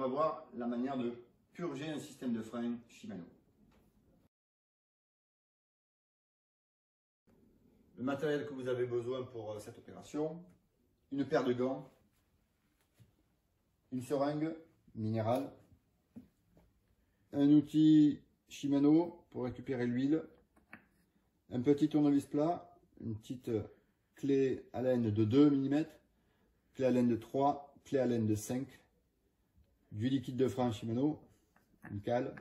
va voir la manière de purger un système de frein Shimano. Le matériel que vous avez besoin pour cette opération, une paire de gants, une seringue minérale, un outil Shimano pour récupérer l'huile, un petit tournevis plat, une petite clé Allen de 2 mm, clé Allen de 3, clé Allen de 5, du liquide de frein Shimano, une cale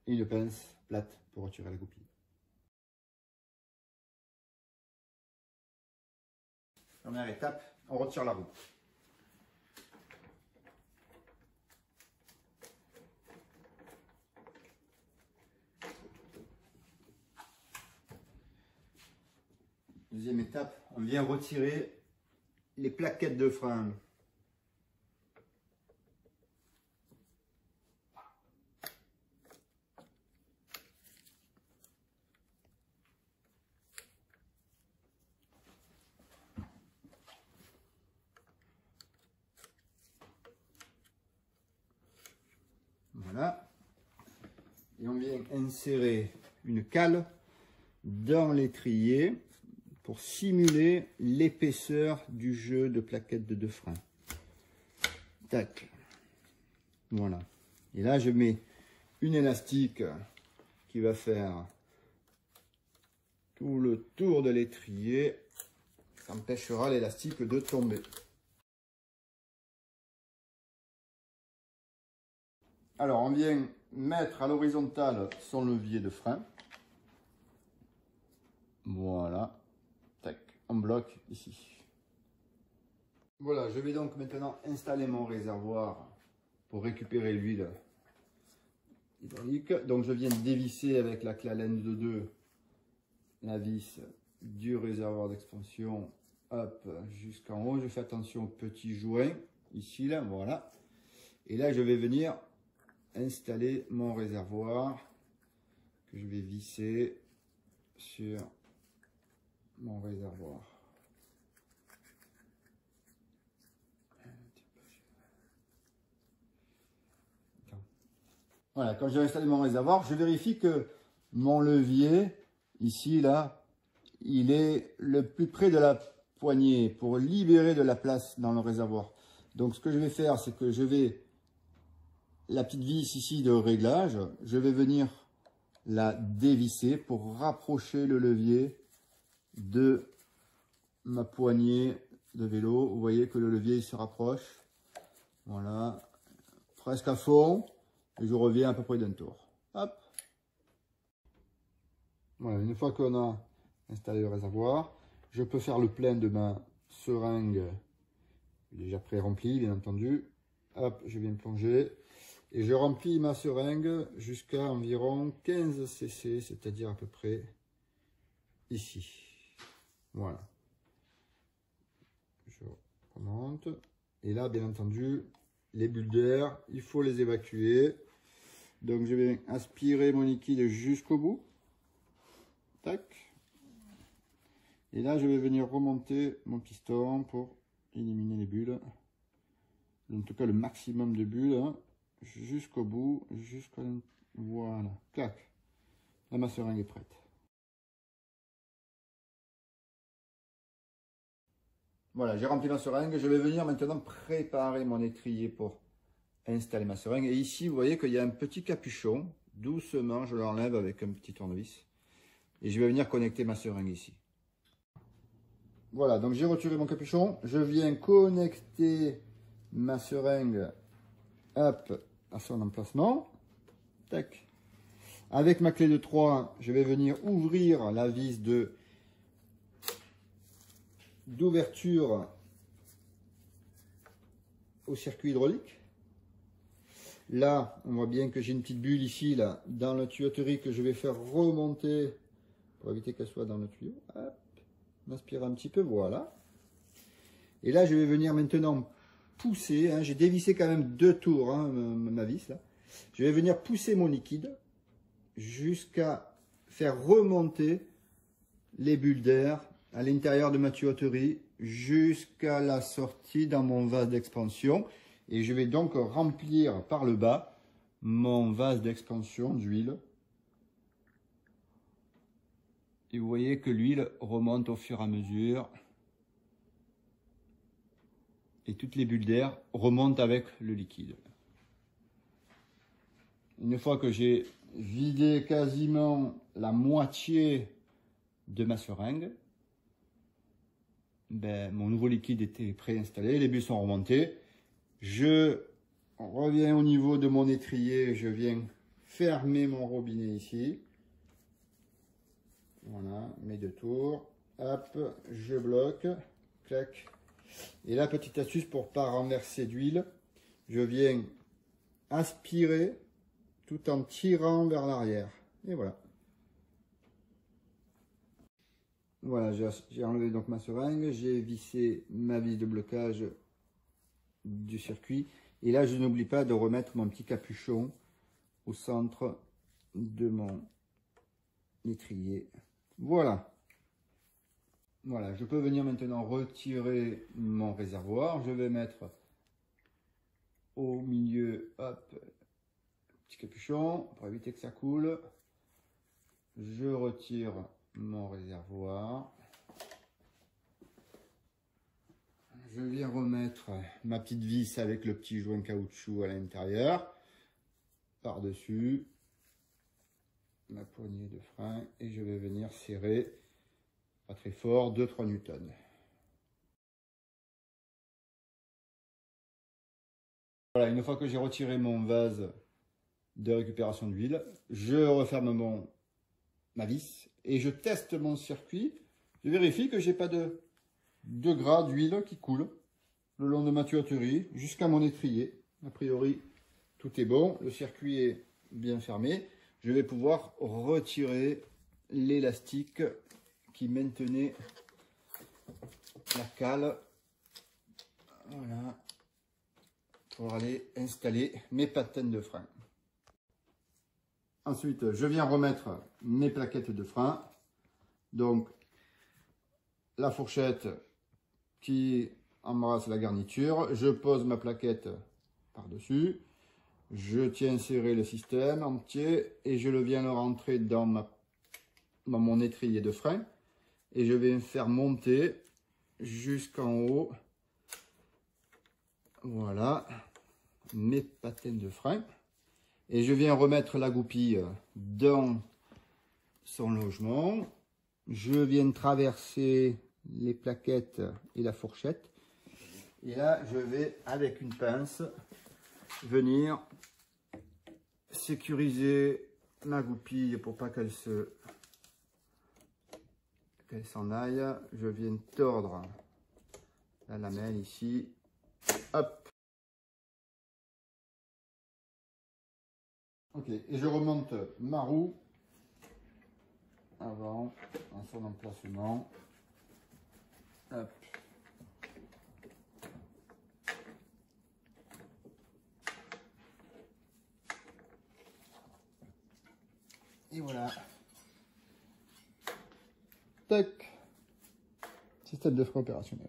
et une pince plate pour retirer la goupille. Première étape, on retire la roue. Deuxième étape, on vient retirer les plaquettes de frein. Voilà. Et on vient insérer une cale dans l'étrier pour simuler l'épaisseur du jeu de plaquettes de deux freins. Tac. Voilà. Et là, je mets une élastique qui va faire tout le tour de l'étrier. Ça empêchera l'élastique de tomber. Alors, on vient mettre à l'horizontale son levier de frein. Voilà. Tac. On bloque ici. Voilà, je vais donc maintenant installer mon réservoir pour récupérer l'huile hydraulique. Donc, je viens dévisser avec la clé Allen de 2 la vis du réservoir d'expansion, hop, jusqu'en haut. Je fais attention au petit joint, ici, là, voilà. Et là, je vais venir installer mon réservoir que je vais visser sur mon réservoir. Voilà, quand j'ai installé mon réservoir, je vérifie que mon levier, ici, là, il est le plus près de la poignée pour libérer de la place dans le réservoir. Donc, ce que je vais faire, c'est que je vais, la petite vis ici de réglage, je vais venir la dévisser pour rapprocher le levier de ma poignée de vélo. Vous voyez que le levier il se rapproche. Voilà, presque à fond. Et je reviens à peu près d'un tour. Hop. Voilà, une fois qu'on a installé le réservoir, je peux faire le plein de ma seringue déjà pré-remplie, bien entendu. Hop, je viens plonger. Et je remplis ma seringue jusqu'à environ 15 cc, c'est-à-dire à peu près ici. Voilà. Je remonte. Et là, bien entendu, les bulles d'air, il faut les évacuer. Donc, je vais aspirer mon liquide jusqu'au bout. Tac. Et là, je vais venir remonter mon piston pour éliminer les bulles. En tout cas, le maximum de bulles. Hein. Jusqu'au bout, jusqu'à... Voilà, clac. Là, ma seringue est prête. Voilà, j'ai rempli ma seringue. Je vais venir maintenant préparer mon étrier pour installer ma seringue. Et ici, vous voyez qu'il y a un petit capuchon. Doucement, je l'enlève avec un petit tournevis. Et je vais venir connecter ma seringue ici. Voilà, donc j'ai retiré mon capuchon. Je viens connecter ma seringue, hop, à son emplacement. Tac. Avec ma clé de 3, je vais venir ouvrir la vis d'ouverture au circuit hydraulique. Là, on voit bien que j'ai une petite bulle ici, là, dans la tuyauterie que je vais faire remonter pour éviter qu'elle soit dans le tuyau. Hop, on aspire un petit peu, voilà. Et là, je vais venir maintenant pousser, hein, j'ai dévissé quand même 2 tours, hein, ma vis, là. Je vais venir pousser mon liquide jusqu'à faire remonter les bulles d'air à l'intérieur de ma tuyauterie jusqu'à la sortie dans mon vase d'expansion. Et je vais donc remplir par le bas mon vase d'expansion d'huile. Et vous voyez que l'huile remonte au fur et à mesure. Et toutes les bulles d'air remontent avec le liquide. Une fois que j'ai vidé quasiment la moitié de ma seringue, mon nouveau liquide était préinstallé, les bulles sont remontées. Je reviens au niveau de mon étrier, je viens fermer mon robinet ici. Voilà, mes 2 tours. Hop, je bloque, clac. Et la petite astuce pour ne pas renverser d'huile, je viens aspirer tout en tirant vers l'arrière. Et voilà. Voilà, j'ai enlevé donc ma seringue, j'ai vissé ma vis de blocage du circuit. Et là, je n'oublie pas de remettre mon petit capuchon au centre de mon étrier. Voilà. Voilà, je peux venir maintenant retirer mon réservoir. Je vais mettre au milieu, hop, petit capuchon pour éviter que ça coule. Je retire mon réservoir. Je viens remettre ma petite vis avec le petit joint caoutchouc à l'intérieur. Par-dessus ma poignée de frein et je vais venir serrer, pas très fort, 2-3 newtons. Voilà, une fois que j'ai retiré mon vase de récupération d'huile, je referme ma vis et je teste mon circuit. Je vérifie que j'ai pas de gras d'huile qui coule le long de ma tuyauterie jusqu'à mon étrier. A priori, tout est bon, le circuit est bien fermé. Je vais pouvoir retirer l'élastique qui maintenait la cale. Voilà, pour aller installer mes patins de frein. Ensuite, je viens remettre mes plaquettes de frein. Donc, la fourchette qui embrasse la garniture. Je pose ma plaquette par-dessus. Je tiens serré le système entier et je viens le rentrer dans mon étrier de frein. Et je vais me faire monter jusqu'en haut. Voilà, mes patins de frein. Et je viens remettre la goupille dans son logement. Je viens traverser les plaquettes et la fourchette. Et là, je vais, avec une pince, venir sécuriser ma goupille pour pas qu'elle s'en aille. Je viens tordre la lamelle ici. Hop. Ok, et je remonte ma roue avant en son emplacement. Hop. Et voilà. Tac. Système de frein opérationnel.